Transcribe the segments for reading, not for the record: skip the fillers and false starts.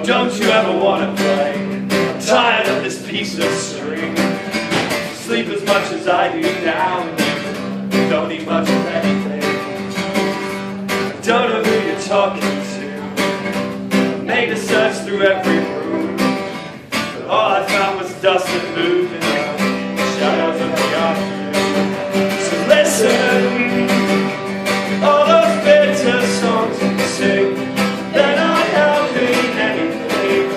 don't you ever want to play? I'm tired of this piece of string. Sleep as much as I do now, and you don't need much of anything. I don't know who you're talking to. I made a search through every room, but all I found was dust and moving in the shadows of the afternoon. So listen, all those bitter songs you sing, they're not helping anything.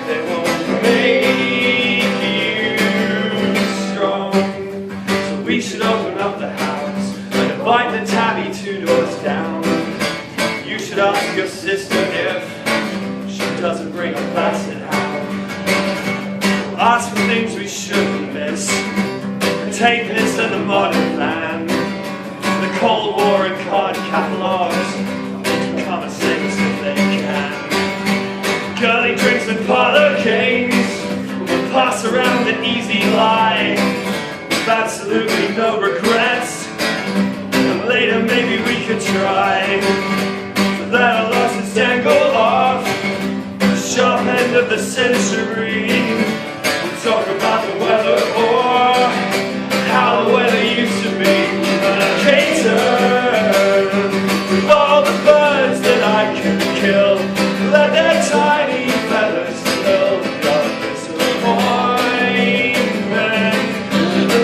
They won't make you strong. So we should open up the house and invite the tabby 2 doors down. You should ask your sister if she doesn't bring a placid hound. We'll ask for things we shouldn't miss, the tapists and the modern land, the Cold War and card catalogs, become a saints if they can. Girly drinks and parlor games, we'll pass around the easy lie with absolutely no regrets. And later maybe we could try to let our losses dangle off the sharp end of the century. We'll talk about the weather or how the weather used to be. With all the birds that I can kill, let their tiny feathers fill your disappointment.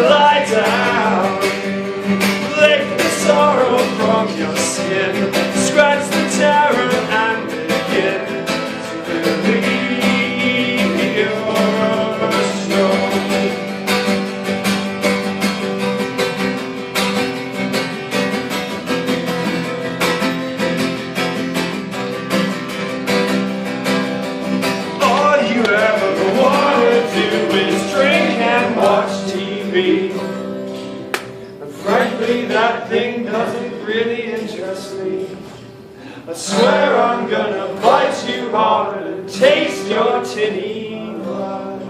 Lie down, lick the sorrow from your skin, scratch the terror and begin to believe you're strong. And frankly, that thing doesn't really interest me. I swear I'm gonna bite you hard and taste your tinny blood.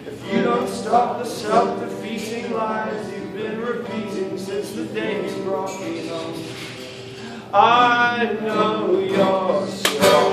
If you don't stop the self-defeating lies you've been repeating since the day you brought me home, I know you're strong.